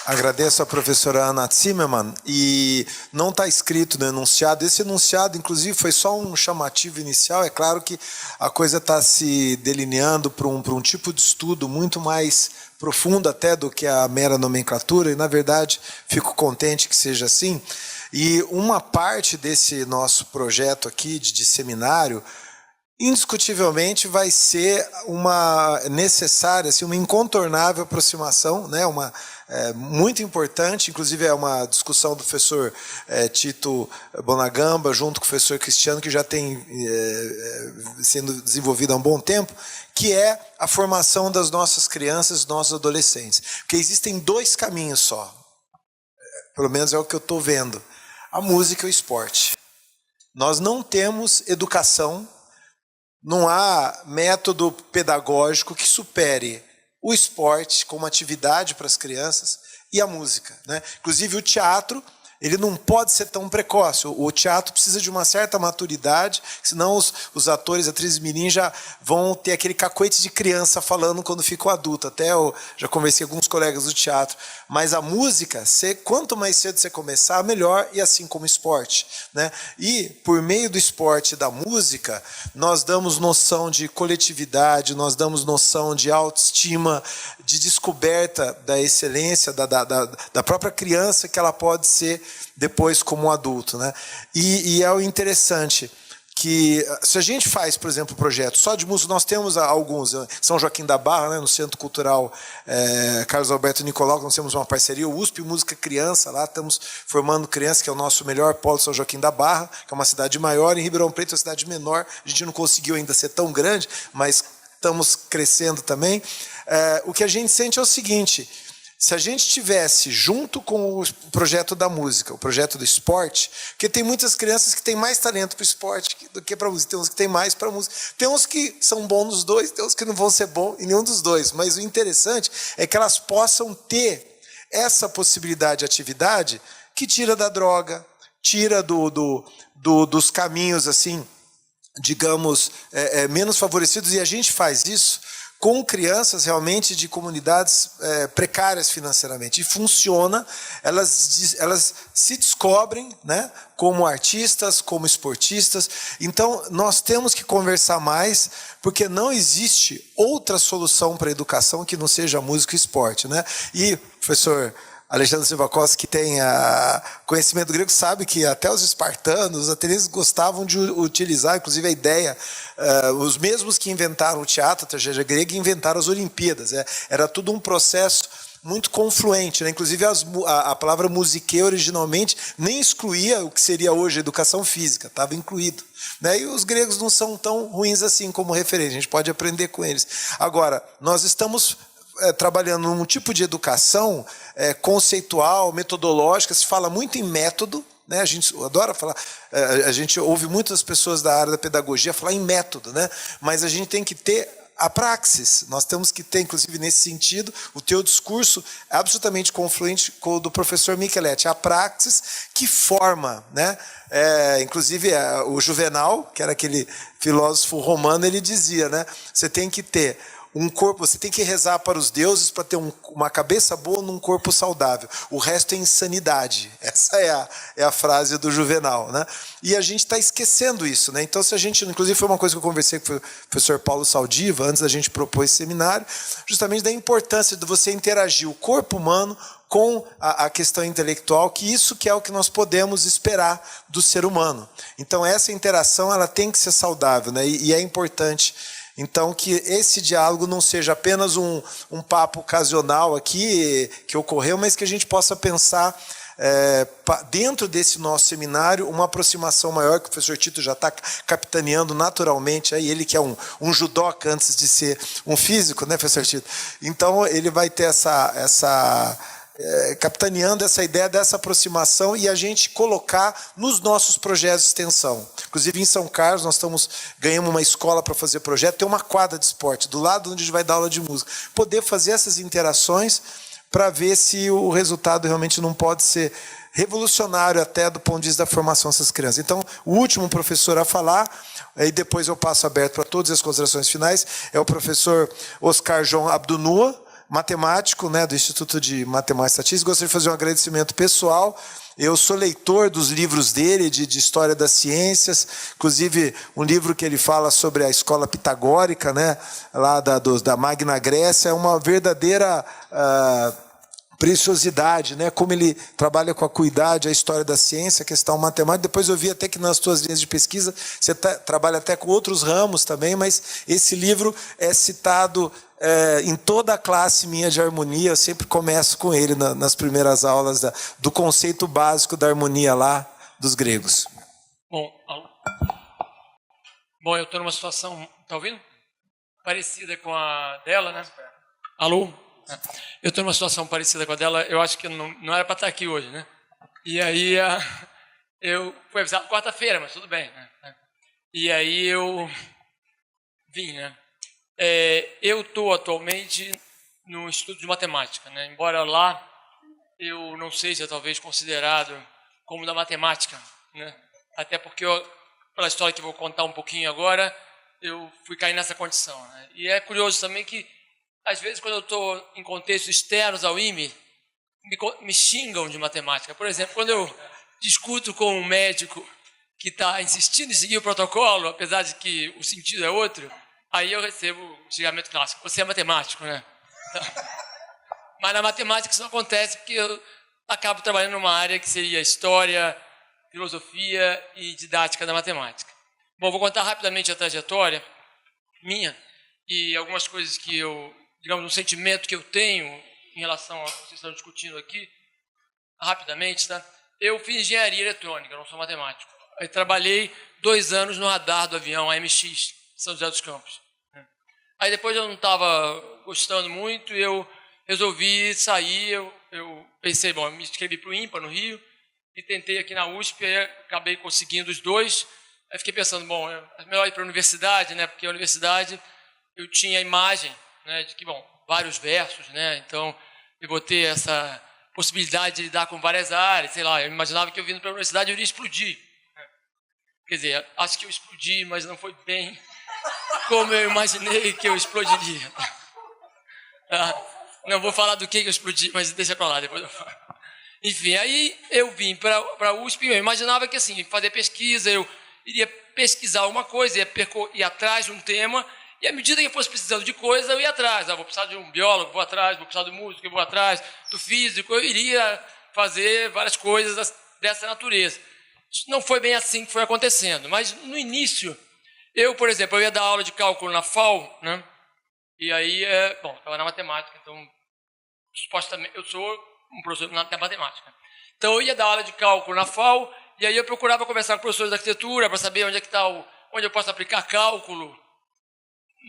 Agradeço a professora Ana Zimmermann, e não está escrito no enunciado. Esse enunciado, inclusive, foi só um chamativo inicial. É claro que a coisa está se delineando para um tipo de estudo muito mais profundo até do que a mera nomenclatura, e, na verdade, fico contente que seja assim. E uma parte desse nosso projeto aqui de seminário, indiscutivelmente vai ser uma necessária, assim, uma incontornável aproximação, né? Muito importante, inclusive é uma discussão do professor Tito Bonagamba, junto com o professor Cristiano, que já tem sendo desenvolvida há um bom tempo, que é a formação das nossas crianças, dos nossos adolescentes. Porque existem dois caminhos só, pelo menos é o que eu estou vendo: a música e o esporte. Nós não temos educação. Não há método pedagógico que supere o esporte como atividade para as crianças e a música, né? Inclusive o teatro, ele não pode ser tão precoce. O teatro precisa de uma certa maturidade, senão os atores, atrizes mirim já vão ter aquele cacoete de criança falando quando ficam adulto. Até eu já conversei com alguns colegas do teatro. Mas a música, quanto mais cedo você começar, melhor, e assim como o esporte, né? E por meio do esporte e da música, nós damos noção de coletividade, nós damos noção de autoestima, de descoberta da excelência da própria criança, que ela pode ser depois como um adulto, né? E é o interessante que, se a gente faz, por exemplo, um projeto só de música, nós temos alguns, São Joaquim da Barra, né, no Centro Cultural Carlos Alberto Nicolau, nós temos uma parceria, o USP Música Criança, lá estamos formando crianças, que é o nosso melhor polo, São Joaquim da Barra, que é uma cidade maior, em Ribeirão Preto é uma cidade menor, a gente não conseguiu ainda ser tão grande, mas estamos crescendo também. O que a gente sente é o seguinte: se a gente tivesse, junto com o projeto da música, o projeto do esporte, porque tem muitas crianças que têm mais talento para o esporte do que para a música, tem uns que têm mais para a música, tem uns que são bons nos dois, tem uns que não vão ser bons em nenhum dos dois, mas o interessante é que elas possam ter essa possibilidade de atividade que tira da droga, tira dos caminhos, assim, digamos, menos favorecidos, e a gente faz isso com crianças realmente de comunidades precárias financeiramente. E funciona, elas se descobrem, né, como artistas, como esportistas. Então, nós temos que conversar mais, porque não existe outra solução para a educação que não seja música e esporte, né? E, professor Alexandre Silva Costa, que tem conhecimento grego, sabe que até os espartanos, os atenienses gostavam de utilizar, inclusive a ideia, os mesmos que inventaram o teatro, a tragédia grega, inventaram as Olimpíadas. Era tudo um processo muito confluente, né? Inclusive a palavra musique originalmente nem excluía o que seria hoje a educação física, estava incluído, né? E os gregos não são tão ruins assim como referência, a gente pode aprender com eles. Agora, nós estamos trabalhando num tipo de educação conceitual, metodológica, se fala muito em método, né? A gente adora falar, a gente ouve muitas pessoas da área da pedagogia falar em método, né? Mas a gente tem que ter a praxis, nós temos que ter, inclusive nesse sentido, o teu discurso é absolutamente confluente com o do professor Micheletti, a praxis que forma, né? Inclusive o Juvenal, que era aquele filósofo romano, ele dizia, né? Você tem que ter um corpo, você tem que rezar para os deuses para ter uma cabeça boa num corpo saudável. O resto é insanidade. Essa é a frase do Juvenal, né? E a gente está esquecendo isso, né? Então, se a gente, inclusive foi uma coisa que eu conversei com o professor Paulo Saldiva, antes da gente propor esse seminário, justamente da importância de você interagir o corpo humano com a questão intelectual, que isso que é o que nós podemos esperar do ser humano. Então, essa interação ela tem que ser saudável, né? E é importante, então, que esse diálogo não seja apenas um papo ocasional aqui, que ocorreu, mas que a gente possa pensar, dentro desse nosso seminário, uma aproximação maior, que o professor Tito já está capitaneando naturalmente, aí ele que é um judoca antes de ser um físico, né, professor Tito? Então, ele vai ter capitaneando essa ideia dessa aproximação e a gente colocar nos nossos projetos de extensão. Inclusive em São Carlos nós ganhamos uma escola para fazer projeto, tem uma quadra de esporte do lado onde a gente vai dar aula de música. Poder fazer essas interações para ver se o resultado realmente não pode ser revolucionário até do ponto de vista da formação dessas crianças. Então, o último professor a falar, aí depois eu passo aberto para todas as considerações finais, é o professor Oscar João Abdunua, matemático, né, do Instituto de Matemática e Estatística. Gostaria de fazer um agradecimento pessoal. Eu sou leitor dos livros dele, de História das Ciências, inclusive um livro que ele fala sobre a escola pitagórica, né, lá da Magna Grécia, é uma verdadeira preciosidade, né, como ele trabalha com a acuidade, a história da ciência, a questão matemática. Depois eu vi até que nas tuas linhas de pesquisa você trabalha até com outros ramos também, mas esse livro é citado em toda a classe minha de harmonia. Eu sempre começo com ele nas primeiras aulas do conceito básico da harmonia lá dos gregos. Bom, eu estou numa situação, está ouvindo? Parecida com a dela, né? Alô? Eu estou numa situação parecida com a dela. Eu acho que não era para estar aqui hoje, né? E aí eu fui avisado quarta-feira, mas tudo bem, né? E aí eu vim, né? Eu estou atualmente no Instituto de Matemática, né? Embora lá eu não seja talvez considerado como da matemática, né? Até porque pela história que eu vou contar um pouquinho agora, eu fui cair nessa condição, né? E é curioso também que às vezes quando eu estou em contextos externos ao IME, me xingam de matemática. Por exemplo, quando eu discuto com um médico que está insistindo em seguir o protocolo, apesar de que o sentido é outro, aí eu recebo o xingamento clássico: você é matemático, né? Mas na matemática isso não acontece, porque eu acabo trabalhando numa área que seria história, filosofia e didática da matemática. Bom, vou contar rapidamente a trajetória minha e algumas coisas que digamos, um sentimento que eu tenho em relação ao que vocês estão discutindo aqui, rapidamente, tá? Eu fiz engenharia eletrônica, não sou matemático. Aí trabalhei 2 anos no radar do avião AMX, São José dos Campos. Aí depois eu não estava gostando muito, eu resolvi sair, eu pensei, bom, eu me inscrevi para o IMPA, no Rio, e tentei aqui na USP, aí acabei conseguindo os 2. Aí fiquei pensando, bom, é melhor ir para a universidade, né? Porque a universidade eu tinha a imagem, né, de que, bom, vários versos, né? Então eu vou ter essa possibilidade de lidar com várias áreas, sei lá, eu imaginava que eu vindo para a universidade eu iria explodir. Quer dizer, acho que eu explodi, mas não foi bem como eu imaginei que eu explodiria. Não vou falar do que eu explodi, mas deixa para lá, depois eu falo. Enfim, aí eu vim para a USP, eu imaginava que assim, fazer pesquisa, eu iria pesquisar alguma coisa, ia atrás de um tema, e à medida que eu fosse precisando de coisa, eu ia atrás. Vou precisar de um biólogo, vou atrás, vou precisar do músico, eu vou atrás, do físico, eu iria fazer várias coisas dessa natureza. Isso não foi bem assim que foi acontecendo, mas no início, por exemplo, eu ia dar aula de cálculo na FAO, né? E aí, bom, eu estava na matemática, então, supostamente, eu sou um professor na matemática. Então, eu ia dar aula de cálculo na FAO, e aí eu procurava conversar com professores de arquitetura para saber onde é que está onde eu posso aplicar cálculo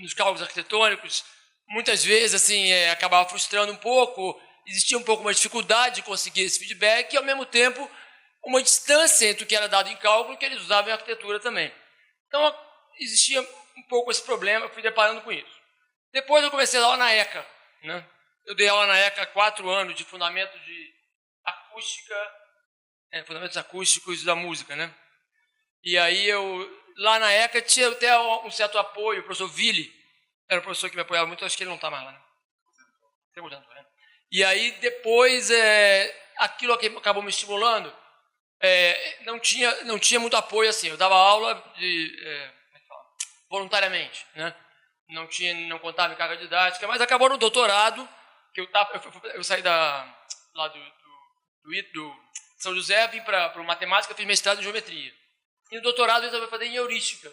nos cálculos arquitetônicos. Muitas vezes, assim, acabava frustrando um pouco, existia um pouco uma dificuldade de conseguir esse feedback, e, ao mesmo tempo, uma distância entre o que era dado em cálculo e o que eles usavam em arquitetura também. Então, existia um pouco esse problema, eu fui deparando com isso. Depois eu comecei a dar aula na ECA, né? Eu dei aula na ECA há 4 anos de fundamentos de acústica, fundamentos acústicos da música, né? E aí lá na ECA tinha até um certo apoio, o professor Ville, era um professor que me apoiava muito, acho que ele não está mais lá, né? Né? E aí depois aquilo acabou me estimulando, não tinha muito apoio assim, eu dava aula voluntariamente, né? Não contava em carga didática, mas acabou no doutorado, que eu saí lá do São José, vim para matemática, fiz mestrado em geometria. E no doutorado eu resolvi fazer em heurística,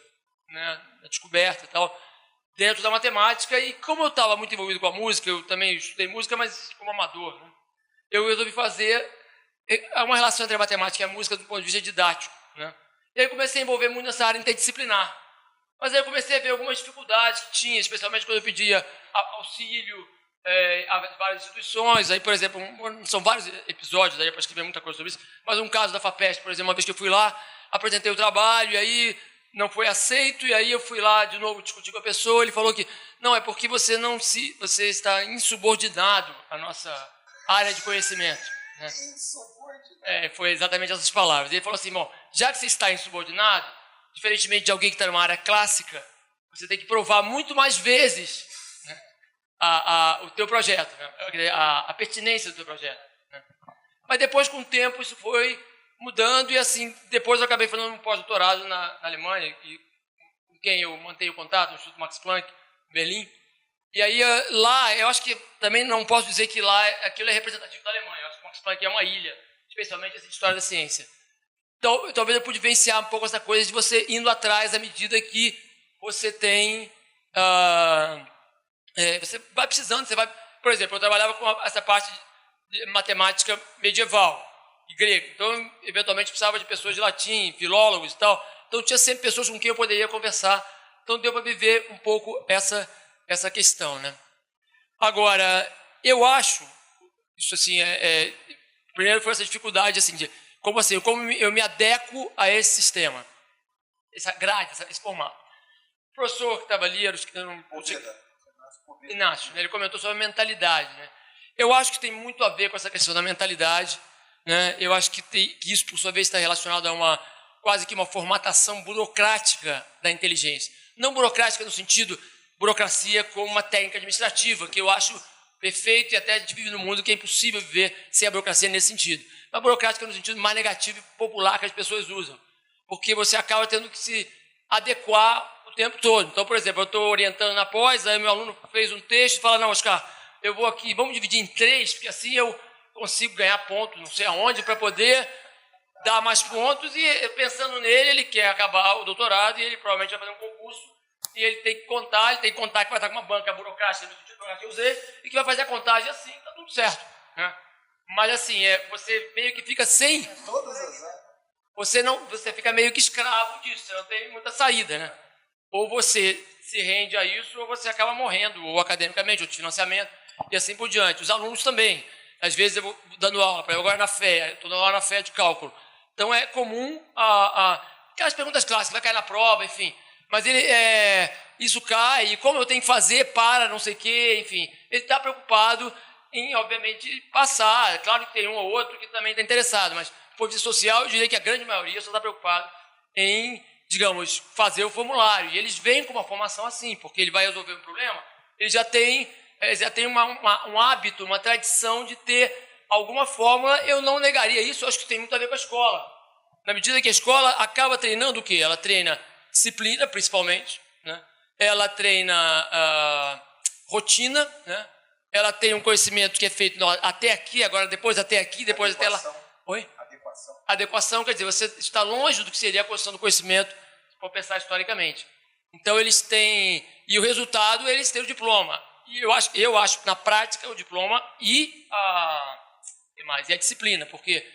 né, a descoberta e tal, dentro da matemática. E como eu estava muito envolvido com a música, eu também estudei música, mas como amador, né, eu resolvi fazer uma relação entre a matemática e a música do ponto de vista didático, né. E aí comecei a envolver muito nessa área interdisciplinar. Mas aí eu comecei a ver algumas dificuldades que tinha, especialmente quando eu pedia auxílio a várias instituições. Aí, por exemplo, são vários episódios, daí para escrever muita coisa sobre isso, mas um caso da FAPESP, por exemplo, uma vez que eu fui lá, apresentei o trabalho, e aí não foi aceito, e aí eu fui lá de novo discutir com a pessoa, ele falou que não, é porque você está insubordinado à nossa área de conhecimento, Né? Foi exatamente essas palavras. Ele falou assim, bom, já que você está insubordinado, diferentemente de alguém que está numa área clássica, você tem que provar muito mais vezes, né, o teu projeto, né, a pertinência do teu projeto. Né? Mas depois, com o tempo, isso foi mudando e assim, depois eu acabei fazendo um pós-doutorado na Alemanha, e com quem eu mantenho contato, no Instituto Max Planck, Berlim. E aí lá, eu acho que também não posso dizer que lá aquilo é representativo da Alemanha. Eu acho que o Max Planck é uma ilha, especialmente essa história da ciência. Então, talvez eu pude vivenciar um pouco essa coisa de você indo atrás à medida que você tem... você vai precisando, você vai... Por exemplo, eu trabalhava com essa parte de matemática medieval e grego. Então, eventualmente, precisava de pessoas de latim, filólogos e tal. Então, tinha sempre pessoas com quem eu poderia conversar. Então, deu para viver um pouco essa questão, né? Agora, eu acho... Isso, assim, primeiro foi essa dificuldade, assim, de... Como assim? Como eu me adequo a esse sistema? Essa grade, esse formato. O professor que estava ali, era Inácio, né? Ele comentou sobre a mentalidade, né? Eu acho que tem muito a ver com essa questão da mentalidade, né? Eu acho que isso, por sua vez, está relacionado a quase que uma formatação burocrática da inteligência. Não burocrática no sentido burocracia como uma técnica administrativa, que eu acho perfeito e até a gente vive num mundo que é impossível viver sem a burocracia nesse sentido. Mas burocrática no sentido mais negativo e popular que as pessoas usam, porque você acaba tendo que se adequar o tempo todo. Então, por exemplo, eu estou orientando na pós, aí meu aluno fez um texto e fala, não, Oscar, eu vou aqui, vamos dividir em 3, porque assim eu consigo ganhar pontos, não sei aonde, para poder dar mais pontos, e pensando nele, ele quer acabar o doutorado e ele provavelmente vai fazer um concurso, e ele tem que contar que vai estar com uma banca burocrática, no sentido que eu usei, e que vai fazer a contagem assim, está tudo certo. Né? Mas assim, você meio que fica sem... Você fica meio que escravo disso, você não tem muita saída, né? Ou você se rende a isso, ou você acaba morrendo, ou academicamente, ou de financiamento, e assim por diante. Os alunos também. Às vezes eu vou dando aula, para eu agora na FE, estou dando aula na FE de cálculo. Então é comum aquelas perguntas clássicas, vai cair na prova, enfim. Mas isso cai, e como eu tenho que fazer para não sei o quê, enfim. Ele está preocupado em, obviamente, passar. Claro que tem um ou outro que também está interessado, mas, do ponto de vista social, eu diria que a grande maioria só está preocupado em, digamos, fazer o formulário. E eles vêm com uma formação assim, porque ele vai resolver um problema, ele já tem um hábito, uma tradição de ter alguma fórmula. Eu não negaria isso, eu acho que tem muito a ver com a escola. Na medida que a escola acaba treinando o quê? Ela treina disciplina, principalmente, né? Ela treina rotina, né? Ela tem um conhecimento que é feito até aqui, agora depois até aqui, depois até lá. Oi? Adequação, quer dizer, você está longe do que seria a construção do conhecimento, se for pensar historicamente. Então, eles têm... E o resultado, eles têm o diploma. E eu acho na prática, o diploma e a disciplina, porque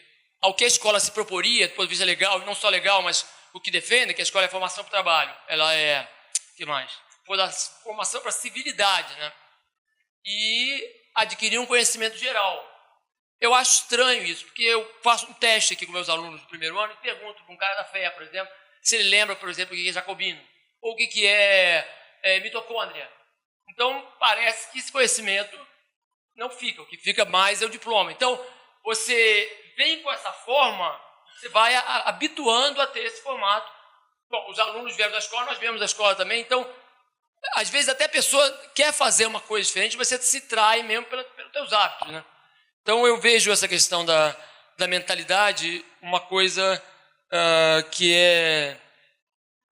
ao que a escola se proporia, do ponto de vista legal, e não só legal, mas o que defende, que a escola é formação para o trabalho. Ela é... O que mais? Formação para a civilidade, né? E adquirir um conhecimento geral. Eu acho estranho isso, porque eu faço um teste aqui com meus alunos do primeiro ano e pergunto para um cara da FE, por exemplo, se ele lembra, por exemplo, o que é jacobino, ou o que é mitocôndria. Então, parece que esse conhecimento não fica, o que fica mais é o diploma. Então, você vem com essa forma, você vai habituando a ter esse formato. Bom, os alunos vieram da escola, nós viemos da escola também, então... Às vezes até a pessoa quer fazer uma coisa diferente, mas você se trai mesmo pelos teus hábitos, né? Então eu vejo essa questão da mentalidade uma coisa que é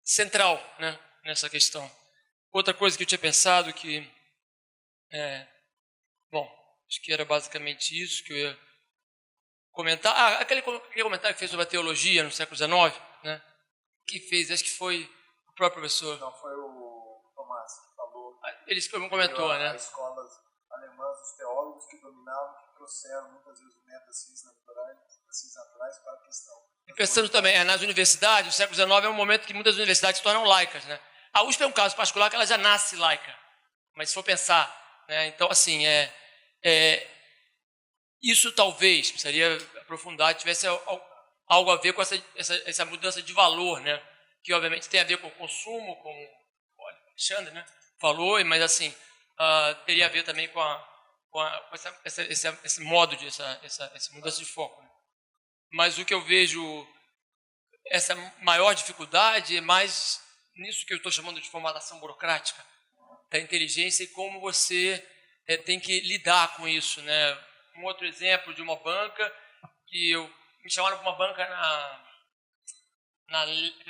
central, né, nessa questão. Outra coisa que eu tinha pensado que... bom, acho que era basicamente isso que eu ia comentar. Aquele comentário que fez sobre a teologia no século XIX, né? Que fez, acho que foi o próprio professor... Não, foi o Tomás que falou. Ele comentou, né? As escolas alemãs, os teólogos que dominavam, que trouxeram muitas vezes o método das ciências naturais para a questão. E pensando também, nas universidades, o século XIX é um momento que muitas universidades se tornam laicas, né? A USP é um caso particular que ela já nasce laica, mas se for pensar, né? Então, assim, isso talvez, precisaria aprofundar, tivesse algo a ver com essa mudança de valor, né? Que obviamente tem a ver com o consumo, como o Alexandre, né, falou, mas assim, teria a ver também com esse modo de essa mudança de foco, né? Mas o que eu vejo, essa maior dificuldade é mais nisso que eu estou chamando de formatação burocrática da inteligência e como você tem que lidar com isso, né? Um outro exemplo de uma banca que me chamaram para uma banca na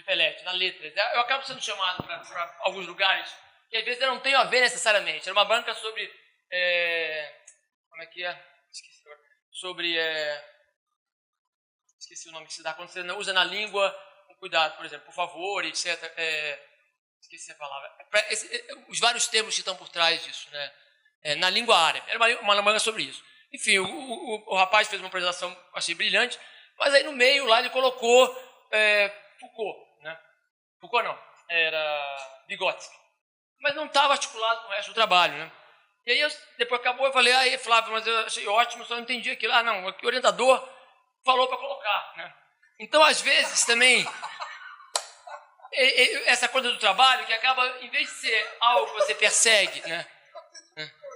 Pelete, na Letras. Eu acabo sendo chamado para alguns lugares que às vezes eu não tenho a ver necessariamente. Era uma banca sobre como é que é? Esqueci agora. Sobre esqueci o nome que se dá quando você não usa na língua com cuidado, por exemplo, por favor, etc. Esqueci a palavra. Os vários termos que estão por trás disso, né? Na língua árabe. Era uma banca sobre isso. Enfim, o rapaz fez uma apresentação, achei brilhante, mas aí no meio lá ele colocou Foucault, né? Foucault não, era Vygotsky. Mas não estava articulado com o resto do trabalho, né? E aí, depois acabou, eu falei, aí Flávio, mas eu achei ótimo, só não entendi aquilo. Ah, não, o orientador falou para colocar, né? Então, às vezes, também, essa coisa do trabalho, que acaba, em vez de ser algo que você persegue, né?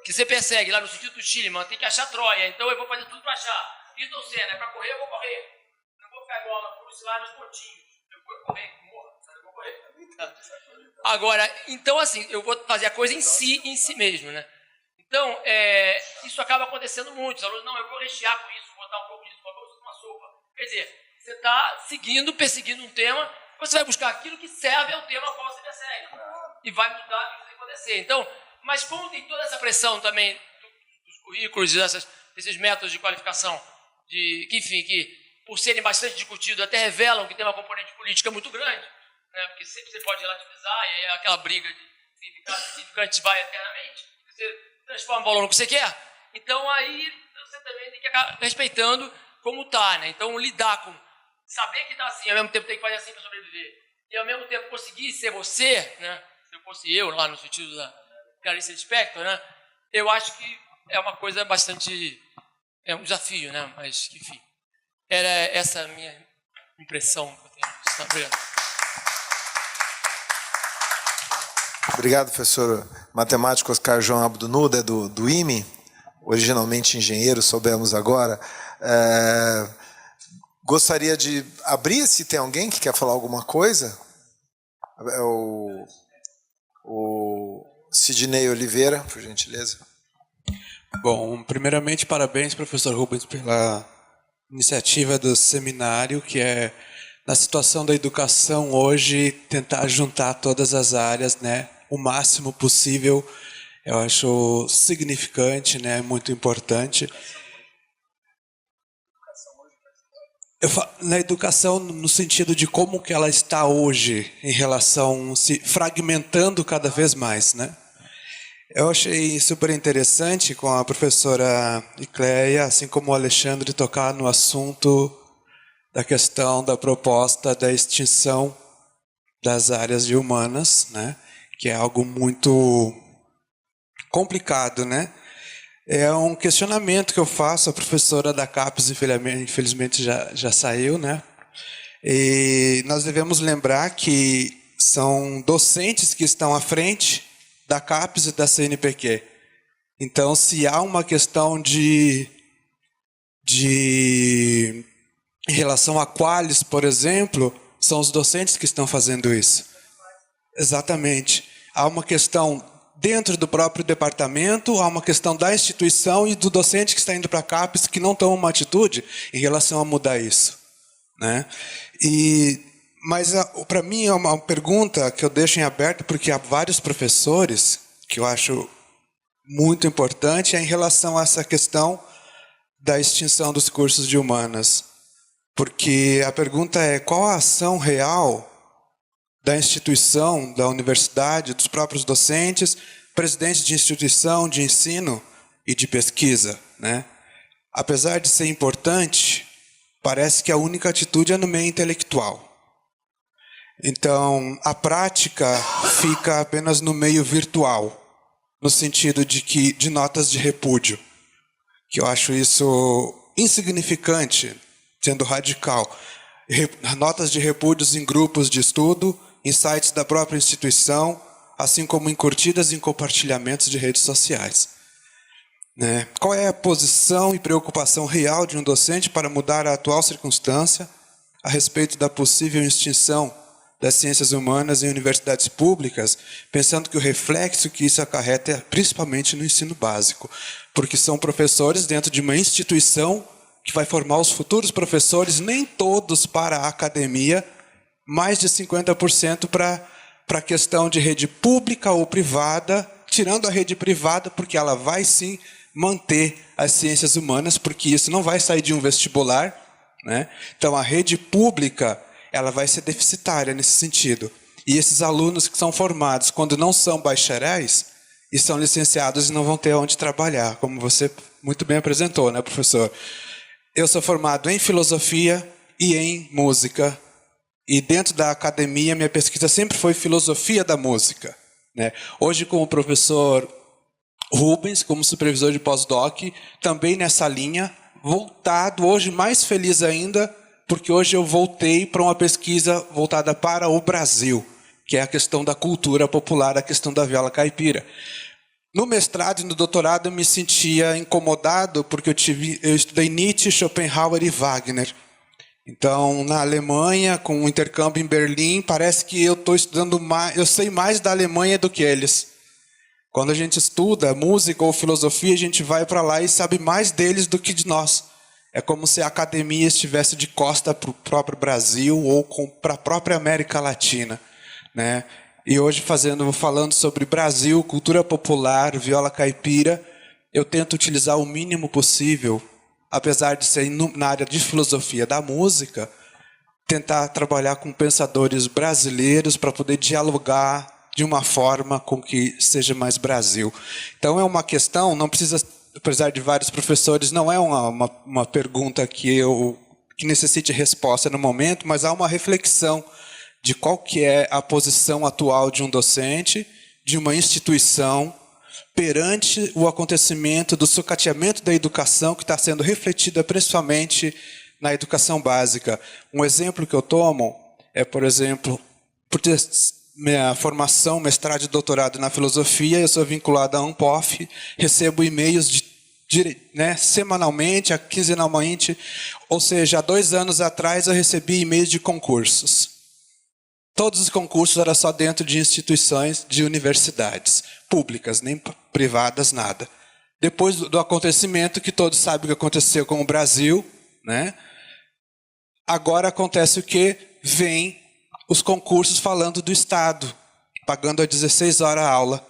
Que você persegue lá no sentido do Chile, mano, tem que achar Troia, então eu vou fazer tudo para achar. Isso ou seja, para correr, eu vou correr. Não vou ficar igual a Bruce lá nos pontinhos. Eu vou correr, eu vou correr. Agora, então, assim, eu vou fazer a coisa em si mesmo, né? Então, isso acaba acontecendo muito. Os alunos, não, eu vou rechear com isso, vou botar um pouco disso, vou botar uma sopa. Quer dizer, você está perseguindo um tema, você vai buscar aquilo que serve ao tema ao qual você persegue. E vai mudar o que vai acontecer. Então, mas como tem toda essa pressão também dos currículos e desses métodos de qualificação, que por serem bastante discutidos, até revelam que tem uma componente política muito grande, né? Porque sempre você pode relativizar, e aí é aquela briga de significantes vai eternamente, você transforma o valor no que você quer. Então aí você também tem que acabar respeitando como está, né? Então lidar com saber que está assim, ao mesmo tempo tem que fazer assim para sobreviver, e ao mesmo tempo conseguir ser você, né? Se eu fosse eu lá no sentido da Clarice Lispector, né? Eu acho que é uma coisa bastante, é um desafio, né? Mas enfim, era essa a minha impressão que eu tenho. Obrigado. Obrigado, professor matemático Oscar João Abdunuda, do IME, originalmente engenheiro, soubemos agora. Gostaria de abrir, se tem alguém que quer falar alguma coisa. O Sidney Oliveira, por gentileza. Bom, primeiramente, parabéns, professor Rubens, pela iniciativa do seminário, que é, na situação da educação hoje, tentar juntar todas as áreas, né, o máximo possível. Eu acho significante, né, muito importante. Na educação, no sentido de como que ela está hoje, em relação, se fragmentando cada vez mais, né? Eu achei super interessante com a professora Icleia, assim como o Alexandre, tocar no assunto da questão da proposta da extinção das áreas de humanas, né? Que é algo muito complicado, né? É um questionamento que eu faço, a professora da CAPES, infelizmente já saiu, né? E nós devemos lembrar que são docentes que estão à frente da CAPES e da CNPq. Então, se há uma questão em relação a Qualis, por exemplo, são os docentes que estão fazendo isso. Exatamente. Há uma questão dentro do próprio departamento, há uma questão da instituição e do docente que está indo para a CAPES que não tomam uma atitude em relação a mudar isso, né? Mas para mim é uma pergunta que eu deixo em aberto, porque há vários professores que eu acho muito importante em relação a essa questão da extinção dos cursos de humanas. Porque a pergunta é: qual a ação real da instituição, da universidade, dos próprios docentes, presidentes de instituição de ensino e de pesquisa, né? Apesar de ser importante, parece que a única atitude é no meio intelectual. Então, a prática fica apenas no meio virtual, no sentido de notas de repúdio, que eu acho isso insignificante, sendo radical. Notas de repúdios em grupos de estudo, em sites da própria instituição, assim como em curtidas e em compartilhamentos de redes sociais. né? Qual é a posição e preocupação real de um docente para mudar a atual circunstância a respeito da possível extinção das ciências humanas em universidades públicas, pensando que o reflexo que isso acarreta é principalmente no ensino básico, porque são professores dentro de uma instituição que vai formar os futuros professores, nem todos para a academia, mais de 50% para a questão de rede pública ou privada, tirando a rede privada, porque ela vai sim manter as ciências humanas, porque isso não vai sair de um vestibular, né? Então a rede pública ela vai ser deficitária nesse sentido. E esses alunos que são formados quando não são bacharéis e são licenciados e não vão ter onde trabalhar, como você muito bem apresentou, né, professor? Eu sou formado em filosofia e em música. E dentro da academia, minha pesquisa sempre foi filosofia da música, né? Hoje, com o professor Rubens, como supervisor de pós-doc, também nessa linha, voltado, hoje mais feliz ainda, porque hoje eu voltei para uma pesquisa voltada para o Brasil, que é a questão da cultura popular, a questão da viola caipira. No mestrado e no doutorado eu me sentia incomodado, porque eu estudei Nietzsche, Schopenhauer e Wagner. Então, na Alemanha, com um intercâmbio em Berlim, parece que eu estou estudando mais, eu sei mais da Alemanha do que eles. Quando a gente estuda música ou filosofia, a gente vai para lá e sabe mais deles do que de nós. É como se a academia estivesse de costa para o próprio Brasil ou para a própria América Latina, né? E hoje, falando sobre Brasil, cultura popular, viola caipira, eu tento utilizar o mínimo possível, apesar de ser na área de filosofia da música, tentar trabalhar com pensadores brasileiros para poder dialogar de uma forma com que seja mais Brasil. Então é uma questão, não precisa, apesar de vários professores, não é uma pergunta que necessite resposta no momento, mas há uma reflexão de qual que é a posição atual de um docente, de uma instituição, perante o acontecimento do sucateamento da educação que está sendo refletida principalmente na educação básica. Um exemplo que eu tomo é, por exemplo, por ter minha formação, mestrado e doutorado na filosofia, eu sou vinculado à Unpof, recebo e-mails semanalmente, quinzenalmente, ou seja, há 2 anos atrás eu recebi e-mails de concursos. Todos os concursos eram só dentro de instituições de universidades públicas, nem privadas, nada. Depois do acontecimento, que todos sabem o que aconteceu com o Brasil, né? Agora acontece o quê? Vem os concursos falando do Estado, pagando a 16 horas a aula.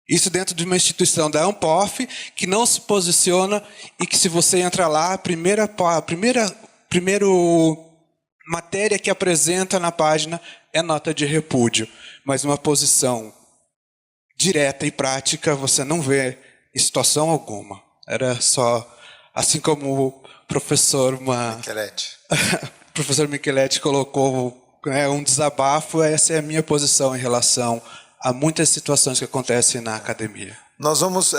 Isso dentro de uma instituição da Unpof, que não se posiciona e que, se você entra lá, a primeira matéria que apresenta na página é nota de repúdio. Mas uma posição direta e prática você não vê em situação alguma. Era só, assim como o professor professor Micheletti colocou um desabafo, essa é a minha posição em relação a muitas situações que acontecem na academia. Nós vamos,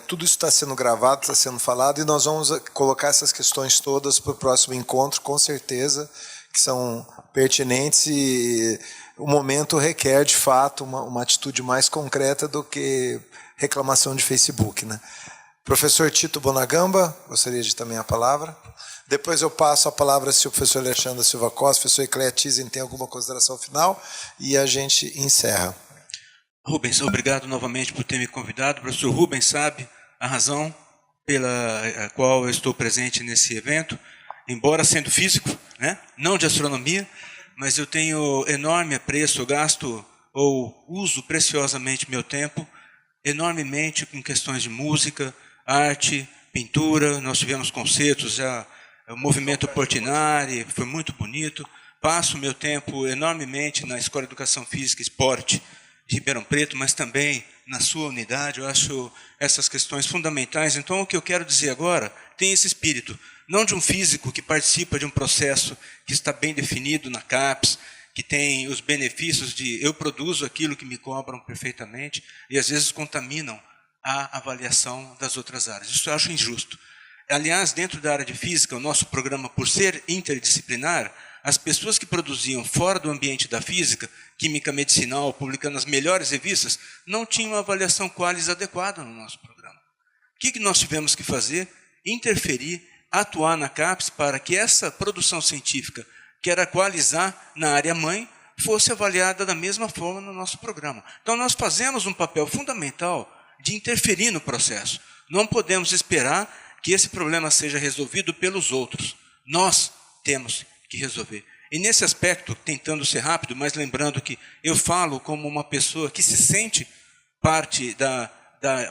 tudo isso está sendo gravado, está sendo falado, e nós vamos colocar essas questões todas para o próximo encontro, com certeza, que são pertinentes, e o momento requer, de fato, uma atitude mais concreta do que reclamação de Facebook, né? Professor Tito Bonagamba, gostaria de também a palavra. Depois eu passo a palavra se o professor Alexandre Silva Costa, o professor Ecléia Thyssen tem alguma consideração final, e a gente encerra. Rubens, obrigado novamente por ter me convidado. O professor Rubens sabe a razão pela qual eu estou presente nesse evento, embora sendo físico, né? Não de astronomia, mas eu tenho enorme apreço, gasto ou uso preciosamente meu tempo, enormemente com questões de música, arte, pintura. Nós tivemos concertos já, o movimento Portinari, foi muito bonito. Passo meu tempo enormemente na Escola de Educação Física e Esporte de Ribeirão Preto, mas também na sua unidade. Eu acho essas questões fundamentais. Então, o que eu quero dizer agora tem esse espírito, não de um físico que participa de um processo que está bem definido na CAPES, que tem os benefícios de eu produzo aquilo que me cobram perfeitamente e às vezes contaminam a avaliação das outras áreas. Isso eu acho injusto. Aliás, dentro da área de física, o nosso programa, por ser interdisciplinar, as pessoas que produziam fora do ambiente da física, química medicinal, publicando as melhores revistas, não tinham uma avaliação qualis adequada no nosso programa. que nós tivemos que fazer? Interferir, atuar na CAPES para que essa produção científica, que era equalizar na área mãe, fosse avaliada da mesma forma no nosso programa. Então, nós fazemos um papel fundamental de interferir no processo. Não podemos esperar que esse problema seja resolvido pelos outros. Nós temos que resolver. E nesse aspecto, tentando ser rápido, mas lembrando que eu falo como uma pessoa que se sente parte da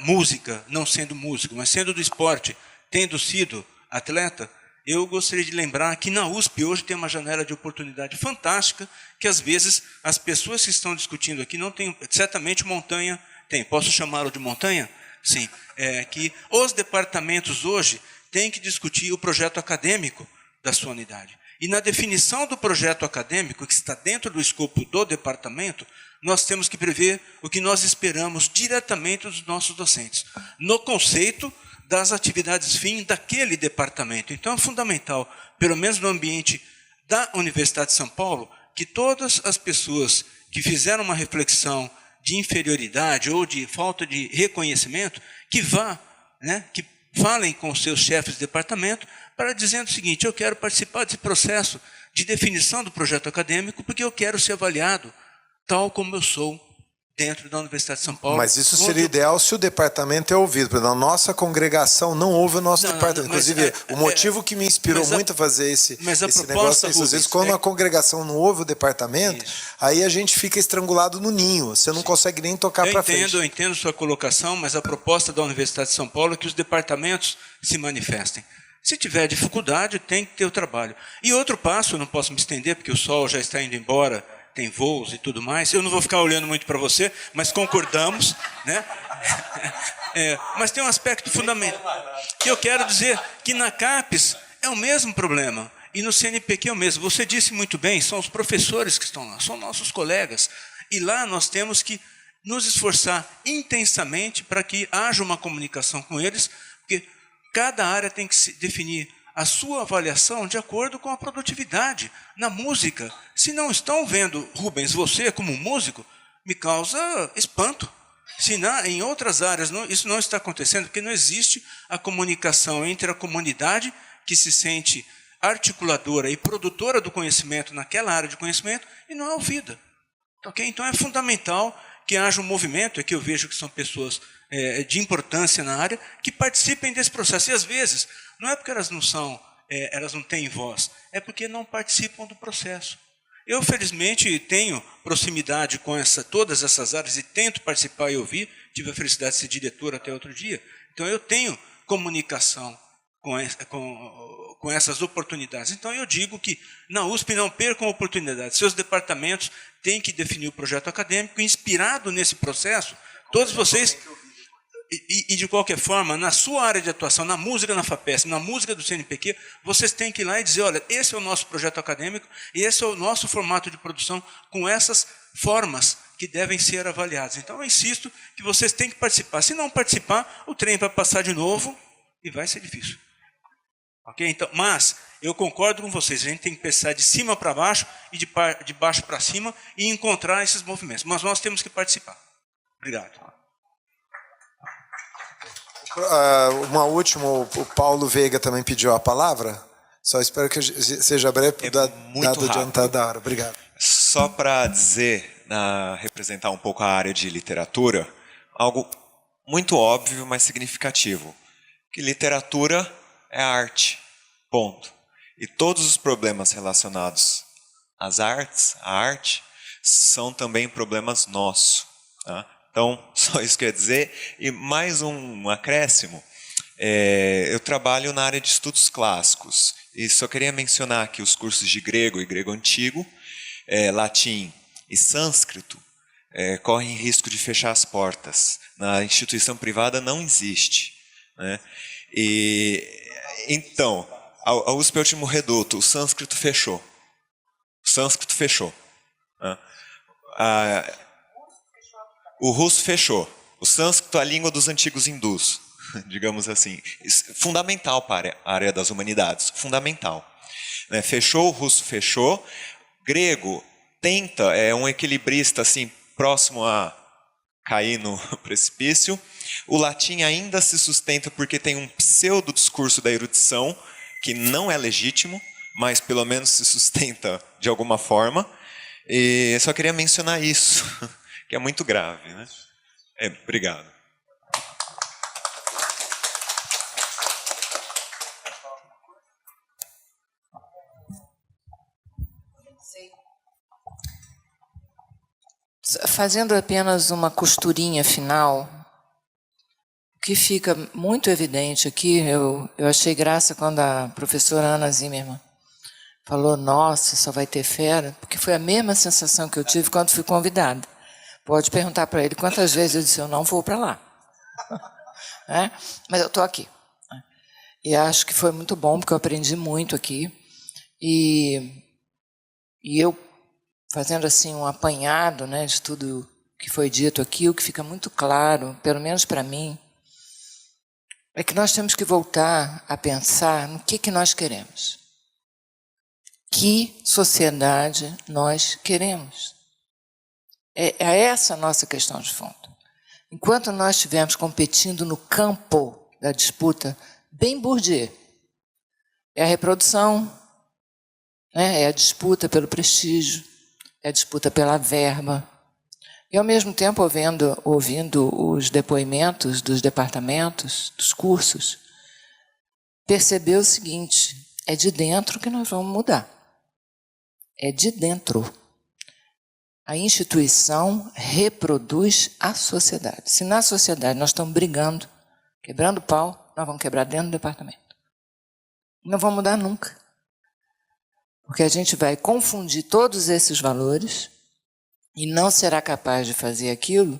música, não sendo músico, mas sendo do esporte, tendo sido atleta, eu gostaria de lembrar que na USP hoje tem uma janela de oportunidade fantástica, que às vezes as pessoas que estão discutindo aqui não têm, certamente montanha tem. Posso chamá-lo de montanha? Sim. Que os departamentos hoje têm que discutir o projeto acadêmico da sua unidade. E na definição do projeto acadêmico, que está dentro do escopo do departamento, nós temos que prever o que nós esperamos diretamente dos nossos docentes, no conceito das atividades fim daquele departamento. Então, é fundamental, pelo menos no ambiente da Universidade de São Paulo, que todas as pessoas que fizeram uma reflexão de inferioridade ou de falta de reconhecimento, que que falem com os seus chefes de departamento para dizendo o seguinte: eu quero participar desse processo de definição do projeto acadêmico porque eu quero ser avaliado tal como eu sou dentro da Universidade de São Paulo. Mas isso seria ideal se o departamento é ouvido. Porque na nossa congregação não houve o nosso departamento. Inclusive, o motivo que me inspirou muito a fazer esse negócio é isso. Às vezes, quando a congregação não ouve o departamento, aí a gente fica estrangulado no ninho. Você não consegue nem tocar para frente. Eu entendo sua colocação, mas a proposta da Universidade de São Paulo é que os departamentos se manifestem. Se tiver dificuldade, tem que ter o trabalho. E outro passo, eu não posso me estender, porque o sol já está indo embora, tem voos e tudo mais. Eu não vou ficar olhando muito para você, mas concordamos, né? Mas tem um aspecto fundamental. Que eu quero dizer que na CAPES é o mesmo problema. E no CNPq é o mesmo. Você disse muito bem, são os professores que estão lá, são nossos colegas. E lá nós temos que nos esforçar intensamente para que haja uma comunicação com eles, porque cada área tem que se definir a sua avaliação de acordo com a produtividade. Na música, se não estão vendo, Rubens, você como músico, me causa espanto. Se em outras áreas isso não está acontecendo, porque não existe a comunicação entre a comunidade que se sente articuladora e produtora do conhecimento naquela área de conhecimento e não é ouvida. Okay? Então é fundamental que haja um movimento, é que eu vejo que são pessoas de importância na área, que participem desse processo. E às vezes, não é porque elas não têm voz, é porque não participam do processo. Eu, felizmente, tenho proximidade com todas essas áreas e tento participar e ouvir. Tive a felicidade de ser diretor até outro dia. Então, eu tenho comunicação com essas oportunidades. Então, eu digo que na USP não percam oportunidades. Seus departamentos têm que definir o projeto acadêmico, inspirado nesse processo. Todos vocês... E, de qualquer forma, na sua área de atuação, na música na FAPESP, na música do CNPq, vocês têm que ir lá e dizer, olha, esse é o nosso projeto acadêmico e esse é o nosso formato de produção com essas formas que devem ser avaliadas. Então, eu insisto que vocês têm que participar. Se não participar, o trem vai passar de novo e vai ser difícil. Okay? Então, mas eu concordo com vocês, a gente tem que pensar de cima para baixo e de baixo para cima e encontrar esses movimentos. Mas nós temos que participar. Obrigado. Uma última, o Paulo Veiga também pediu a palavra. Só espero que seja breve, dado o adiantado da hora. Obrigado. Só para dizer, representar um pouco a área de literatura, algo muito óbvio, mas significativo. Que literatura é arte, ponto. E todos os problemas relacionados às artes, à arte, são também problemas nossos. Tá? Então, só isso que eu ia dizer. E mais um acréscimo. Eu trabalho na área de estudos clássicos. E só queria mencionar que os cursos de grego e grego antigo, latim e sânscrito, correm risco de fechar as portas. Na instituição privada não existe. Né? Então, a USP é o último reduto. O sânscrito fechou. O sânscrito fechou. Né? O russo fechou. O sânscrito é a língua dos antigos hindus, digamos assim. Fundamental para a área das humanidades. Fundamental. Fechou, o russo fechou. Grego é um equilibrista assim, próximo a cair no precipício. O latim ainda se sustenta porque tem um pseudo-discurso da erudição, que não é legítimo, mas pelo menos se sustenta de alguma forma. E só queria mencionar isso, que é muito grave, né? Obrigado. Fazendo apenas uma costurinha final, o que fica muito evidente aqui, eu achei graça quando a professora Ana Zimmermann falou, nossa, só vai ter fera, porque foi a mesma sensação que eu tive quando fui convidada. Pode perguntar para ele quantas vezes eu disse, eu não vou para lá. Mas eu estou aqui. E acho que foi muito bom, porque eu aprendi muito aqui. E eu, fazendo assim um apanhado, né, de tudo que foi dito aqui, o que fica muito claro, pelo menos para mim, é que nós temos que voltar a pensar no que nós queremos. Que sociedade nós queremos? É essa a nossa questão de fundo. Enquanto nós estivermos competindo no campo da disputa, bem Bourdieu, é a reprodução, né? É a disputa pelo prestígio, é a disputa pela verba. E, ao mesmo tempo, ouvindo os depoimentos dos departamentos, dos cursos, percebeu o seguinte, é de dentro que nós vamos mudar. É de dentro. A instituição reproduz a sociedade. Se na sociedade nós estamos brigando, quebrando pau, nós vamos quebrar dentro do departamento. Não vamos mudar nunca. Porque a gente vai confundir todos esses valores e não será capaz de fazer aquilo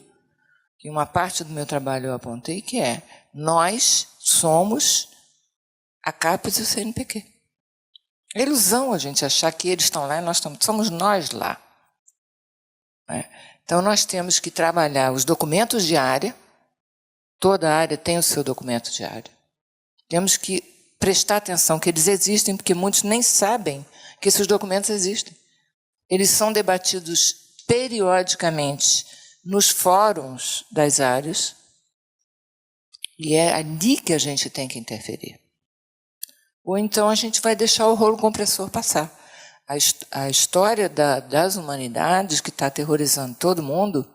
que uma parte do meu trabalho eu apontei, que é nós somos a CAPES e o CNPq. É ilusão a gente achar que eles estão lá e nós estamos. Somos nós lá. Então, nós temos que trabalhar os documentos de área, toda área tem o seu documento de área. Temos que prestar atenção que eles existem, porque muitos nem sabem que esses documentos existem. Eles são debatidos periodicamente nos fóruns das áreas, e é ali que a gente tem que interferir. Ou então a gente vai deixar o rolo compressor passar. A história das humanidades, que está aterrorizando todo mundo,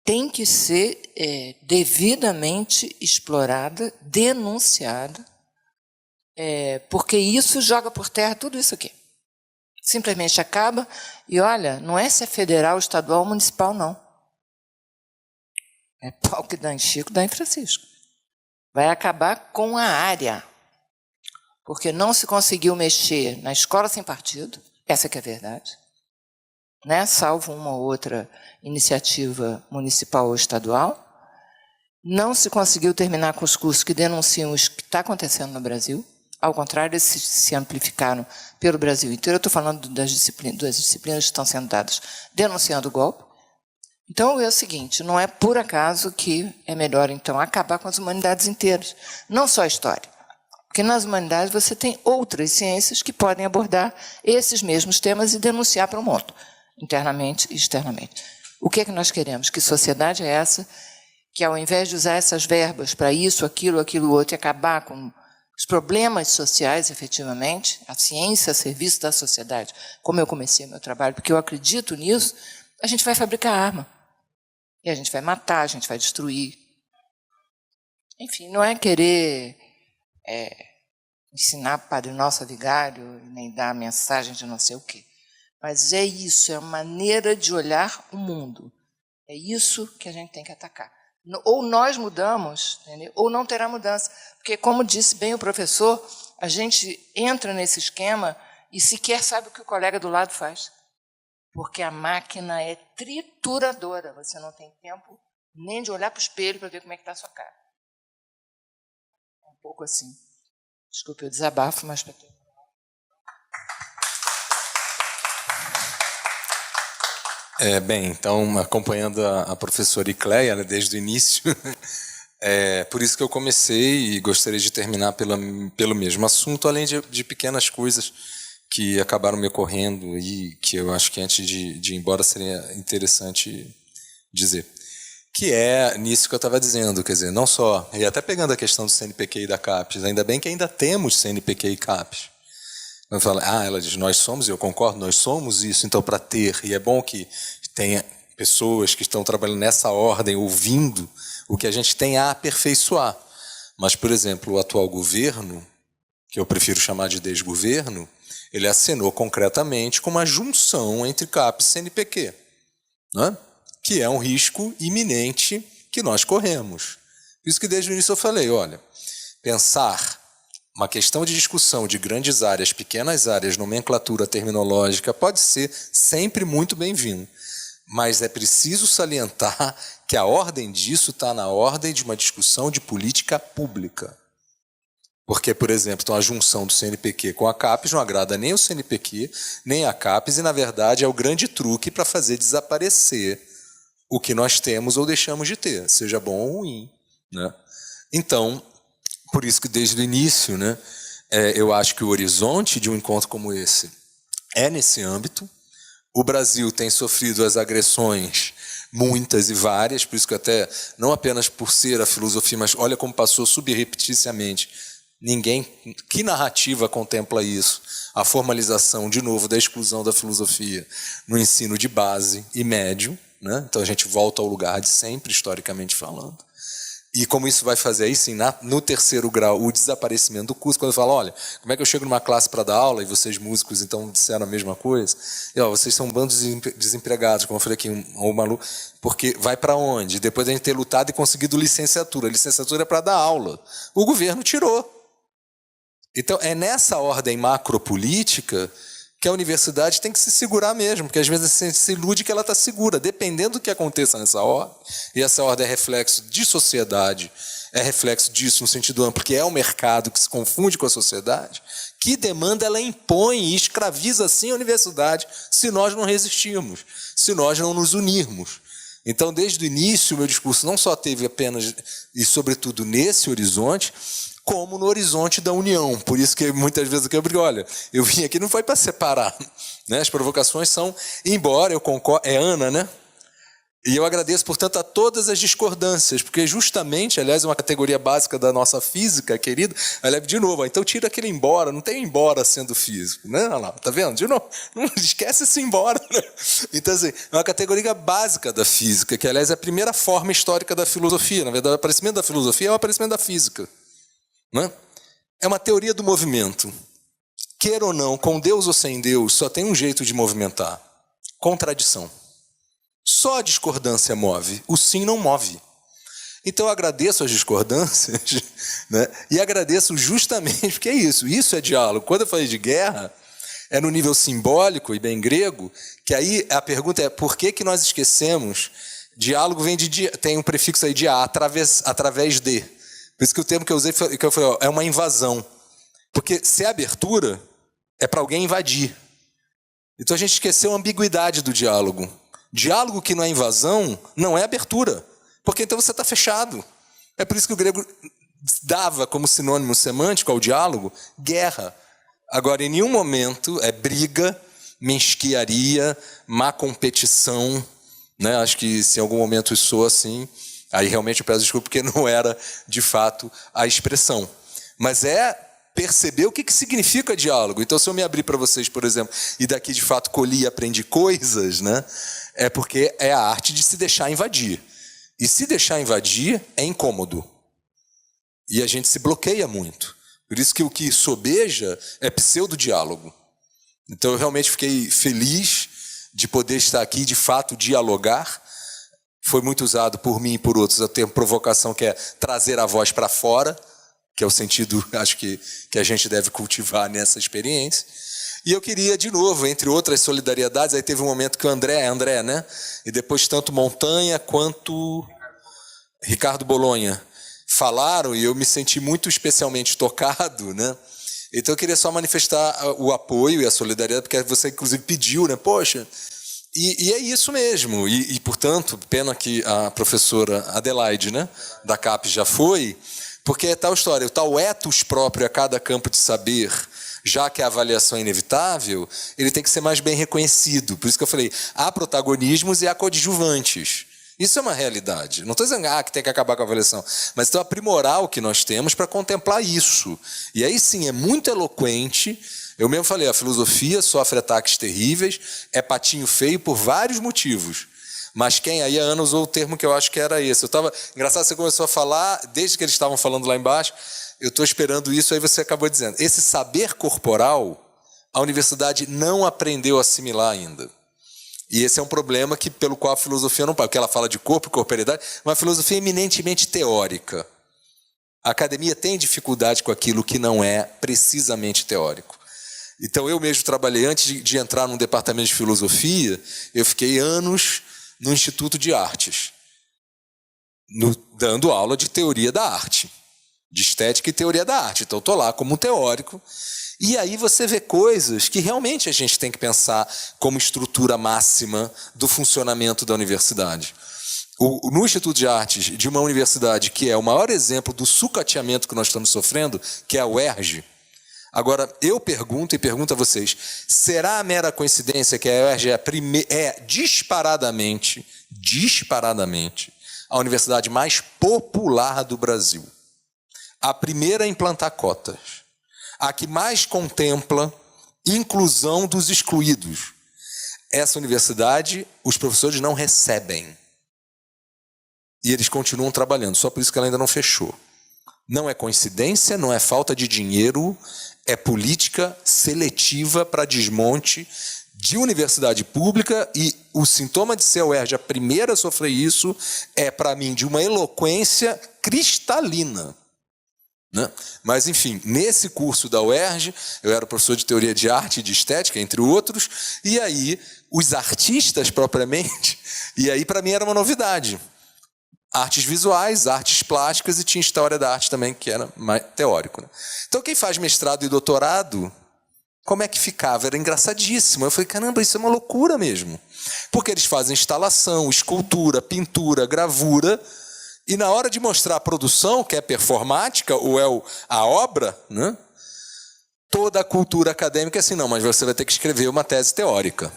tem que ser devidamente explorada, denunciada, porque isso joga por terra tudo isso aqui. Simplesmente acaba, e olha, não é se é federal, estadual ou municipal, não. É pau que dá em Chico, dá em Francisco. Vai acabar com a área. Porque não se conseguiu mexer na escola sem partido, essa que é a verdade, né? Salvo uma ou outra iniciativa municipal ou estadual. Não se conseguiu terminar com os cursos que denunciam o que está acontecendo no Brasil. Ao contrário, eles se amplificaram pelo Brasil inteiro. Eu estou falando das disciplinas que estão sendo dadas denunciando o golpe. Então, é o seguinte, não é por acaso que é melhor, então, acabar com as humanidades inteiras. Não só a história. Porque nas humanidades você tem outras ciências que podem abordar esses mesmos temas e denunciar para o mundo, internamente e externamente. O que é que nós queremos? Que sociedade é essa que, ao invés de usar essas verbas para isso, aquilo, outro, e acabar com os problemas sociais, efetivamente, a ciência a serviço da sociedade, como eu comecei meu trabalho, porque eu acredito nisso, a gente vai fabricar arma. E a gente vai matar, a gente vai destruir. Enfim, não é querer ensinar Padre Nosso a Vigário, nem dar a mensagem de não sei o quê. Mas é isso, é uma maneira de olhar o mundo. É isso que a gente tem que atacar. Ou nós mudamos, entendeu? Ou não terá mudança. Porque, como disse bem o professor, a gente entra nesse esquema e sequer sabe o que o colega do lado faz. Porque a máquina é trituradora. Você não tem tempo nem de olhar para o espelho para ver como é que está a sua cara. Um pouco assim. Desculpe o desabafo, mas para ter. Bem, então, acompanhando a professora Icleia, né, desde o início, por isso que eu comecei e gostaria de terminar pelo mesmo assunto, além de pequenas coisas que acabaram me ocorrendo e que eu acho que antes de ir embora seria interessante dizer. Que é nisso que eu estava dizendo, quer dizer, não só, e até pegando a questão do CNPq e da CAPES, ainda bem que ainda temos CNPq e CAPES. Eu falo, ela diz, nós somos, e eu concordo, nós somos isso, então para ter, e é bom que tenha pessoas que estão trabalhando nessa ordem, ouvindo o que a gente tem a aperfeiçoar. Mas, por exemplo, o atual governo, que eu prefiro chamar de desgoverno, ele assinou concretamente com uma junção entre CAPES e CNPq, né? Que é um risco iminente que nós corremos. Por isso que desde o início eu falei, olha, pensar uma questão de discussão de grandes áreas, pequenas áreas, nomenclatura terminológica, pode ser sempre muito bem-vindo. Mas é preciso salientar que a ordem disso está na ordem de uma discussão de política pública. Porque, por exemplo, então a junção do CNPq com a CAPES não agrada nem o CNPq, nem a CAPES, e, na verdade, é o grande truque para fazer desaparecer o que nós temos ou deixamos de ter, seja bom ou ruim, né? Então, por isso que desde o início, né, eu acho que o horizonte de um encontro como esse é nesse âmbito. O Brasil tem sofrido as agressões, muitas e várias, por isso que até, não apenas por ser a filosofia, mas olha como passou subrepticiamente. Ninguém, que narrativa contempla isso? A formalização, de novo, da exclusão da filosofia no ensino de base e médio, né? Então a gente volta ao lugar de sempre, historicamente falando. E como isso vai fazer aí, sim, no terceiro grau, o desaparecimento do curso, quando eu falo, olha, como é que eu chego numa classe para dar aula, e vocês músicos então disseram a mesma coisa, e, vocês são um bando de desempregados, como eu falei aqui, um maluco, porque vai para onde? Depois de a gente ter lutado e conseguido licenciatura. A licenciatura é para dar aula. O governo tirou. Então, é nessa ordem macropolítica que a universidade tem que se segurar mesmo, porque às vezes se ilude que ela está segura, dependendo do que aconteça nessa ordem, e essa ordem é reflexo de sociedade, é reflexo disso no sentido amplo, porque é o mercado que se confunde com a sociedade, que demanda ela impõe e escraviza assim a universidade, se nós não resistirmos, se nós não nos unirmos. Então, desde o início, o meu discurso não só teve apenas, e sobretudo nesse horizonte, como no horizonte da união. Por isso que muitas vezes eu digo, olha, eu vim aqui não foi para separar, né? As provocações são, embora eu concordo, é Ana, né? E eu agradeço, portanto, a todas as discordâncias, porque justamente, aliás, uma categoria básica da nossa física, querido, ela é de novo, então tira aquele embora, não tem embora sendo físico, né? Olha lá, tá vendo? De novo, não esquece esse embora, né? Então, assim, é uma categoria básica da física, que, aliás, é a primeira forma histórica da filosofia. Na verdade, o aparecimento da filosofia é o aparecimento da física. Não é? É uma teoria do movimento. Queira ou não, com Deus ou sem Deus, só tem um jeito de movimentar. Contradição. Só a discordância move, o sim não move. Então eu agradeço as discordâncias, né? E agradeço justamente porque é isso é diálogo. Quando eu falei de guerra, é no nível simbólico e bem grego, que aí a pergunta é por que nós esquecemos? Diálogo vem tem um prefixo aí de a, através de. Por isso que o termo que eu usei que eu falei, é uma invasão. Porque se é abertura, é para alguém invadir. Então a gente esqueceu a ambiguidade do diálogo. Diálogo que não é invasão, não é abertura. Porque então você está fechado. É por isso que o grego dava como sinônimo semântico ao diálogo guerra. Agora, em nenhum momento é briga, mesquiaria, má competição. Né? Acho que se em algum momento isso soa assim, aí realmente eu peço desculpa porque não era, de fato, a expressão. Mas é perceber o que significa diálogo. Então, se eu me abrir para vocês, por exemplo, e daqui, de fato, colhi e aprendi coisas, né? É porque é a arte de se deixar invadir. E se deixar invadir é incômodo. E a gente se bloqueia muito. Por isso que o que sobeja é pseudo-diálogo. Então, eu realmente fiquei feliz de poder estar aqui, de fato, dialogar. Foi muito usado por mim e por outros o termo provocação, que é trazer a voz para fora, que é o sentido, acho que a gente deve cultivar nessa experiência. E eu queria, de novo, entre outras solidariedades, aí teve um momento que o André, né? E depois tanto Montanha quanto Ricardo Bolonha falaram, e eu me senti muito especialmente tocado, né? Então eu queria só manifestar o apoio e a solidariedade, porque você, inclusive, pediu, né? Poxa... E é isso mesmo, e, portanto, pena que a professora Adelaide, né, da CAPES já foi, porque é tal história, o tal ethos próprio a cada campo de saber, Já que a avaliação é inevitável, ele tem que ser mais bem reconhecido. Por isso que eu falei, há protagonismos e há coadjuvantes. Isso é uma realidade. Não estou dizendo que tem que acabar com a avaliação, mas então aprimorar o que nós temos para contemplar isso. E aí sim, é muito eloquente. Eu mesmo falei, a filosofia sofre ataques terríveis, é patinho feio por vários motivos. Mas quem aí, a Ana usou o termo que eu acho que era esse. Engraçado, você começou a falar, desde que eles estavam falando lá embaixo, eu estou esperando isso, aí você acabou dizendo. Esse saber corporal, a universidade não aprendeu a assimilar ainda. E esse é um problema pelo qual a filosofia não pode, porque ela fala de corpo e corporeidade, uma filosofia eminentemente teórica. A academia tem dificuldade com aquilo que não é precisamente teórico. Então, eu mesmo trabalhei, antes de entrar num departamento de filosofia, eu fiquei anos no Instituto de Artes, dando aula de teoria da arte, de estética e teoria da arte. Então, eu estou lá como um teórico. E aí você vê coisas que realmente a gente tem que pensar como estrutura máxima do funcionamento da universidade. No Instituto de Artes de uma universidade que é o maior exemplo do sucateamento que nós estamos sofrendo, que é a UERJ. Agora, eu pergunto a vocês, será a mera coincidência que a UERJ é disparadamente, a universidade mais popular do Brasil? A primeira a implantar cotas. A que mais contempla inclusão dos excluídos. Essa universidade, os professores não recebem. E eles continuam trabalhando, só por isso que ela ainda não fechou. Não é coincidência, não é falta de dinheiro, é política seletiva para desmonte de universidade pública, e o sintoma de ser a UERJ a primeira a sofrer isso é, para mim, de uma eloquência cristalina. Né? Mas, enfim, nesse curso da UERJ, eu era professor de teoria de arte e de estética, entre outros, e aí os artistas propriamente, e aí para mim era uma novidade. Artes visuais, artes plásticas, e tinha história da arte também, que era mais teórico. Né? Então, quem faz mestrado e doutorado, como é que ficava? Era engraçadíssimo. Eu falei, caramba, isso é uma loucura mesmo. Porque eles fazem instalação, escultura, pintura, gravura, e na hora de mostrar a produção, que é performática, ou é a obra, né? Toda a cultura acadêmica é assim, não, mas você vai ter que escrever uma tese teórica.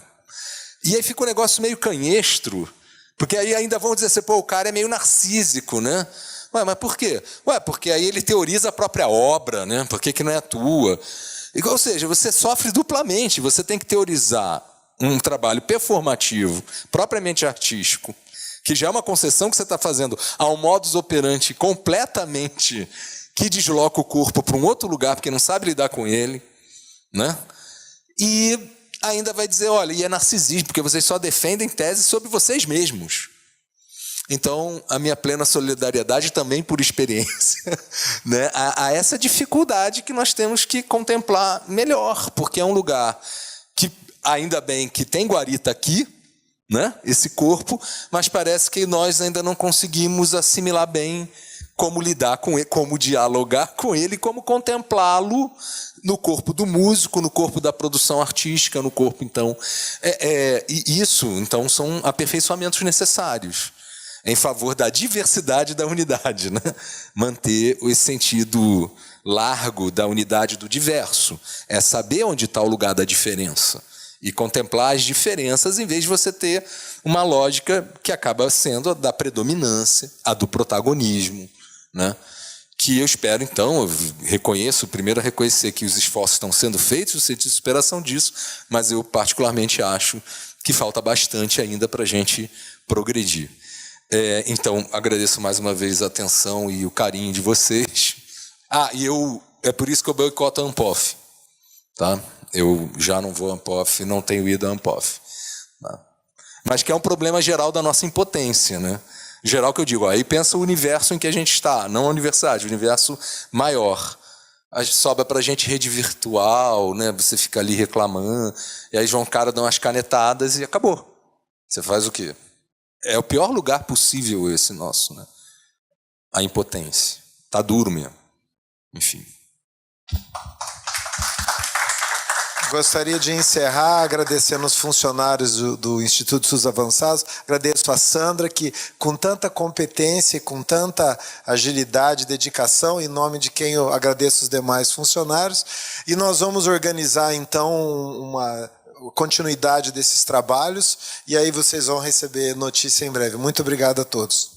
E aí fica um negócio meio canhestro, porque aí ainda vão dizer assim, pô, o cara é meio narcísico, né? Ué, mas por quê? Ué, porque aí ele teoriza a própria obra, né? Por que não é a tua? Ou seja, você sofre duplamente, você tem que teorizar um trabalho performativo, propriamente artístico, que já é uma concessão que você está fazendo a um modus operandi completamente que desloca o corpo para um outro lugar, porque não sabe lidar com ele, né? E ainda vai dizer, olha, e é narcisismo, porque vocês só defendem teses sobre vocês mesmos. Então, a minha plena solidariedade também por experiência, né? A essa dificuldade que nós temos que contemplar melhor, porque é um lugar que, ainda bem que tem guarita aqui, né? Esse corpo, mas parece que nós ainda não conseguimos assimilar bem como lidar com ele, como dialogar com ele, como contemplá-lo no corpo do músico, no corpo da produção artística, no corpo, então... E isso, então, são aperfeiçoamentos necessários em favor da diversidade da unidade, né? Manter esse sentido largo da unidade do diverso. É saber onde está o lugar da diferença e contemplar as diferenças, em vez de você ter uma lógica que acaba sendo a da predominância, a do protagonismo, né? Que eu espero, então, eu reconheço, primeiro a reconhecer que os esforços estão sendo feitos, no sentido de superação disso, mas eu particularmente acho que falta bastante ainda para a gente progredir. Então, agradeço mais uma vez a atenção e o carinho de vocês. É por isso que eu boicoto a Ampof, tá? Eu já não vou a Ampof, não tenho ido a Ampof. Tá? Mas que é um problema geral da nossa impotência, né? Geral que eu digo, aí pensa o universo em que a gente está, não a universidade, o universo maior. Sobra para a gente rede virtual, né? Você fica ali reclamando, e aí João Cara dá umas canetadas e acabou. Você faz o quê? É o pior lugar possível esse nosso, né? A impotência. Tá duro mesmo. Enfim. Gostaria de encerrar agradecendo os funcionários do Instituto de Estudos Avançados. Agradeço a Sandra, que com tanta competência, com tanta agilidade e dedicação, em nome de quem eu agradeço os demais funcionários. E nós vamos organizar, então, uma continuidade desses trabalhos, e aí vocês vão receber notícia em breve. Muito obrigado a todos.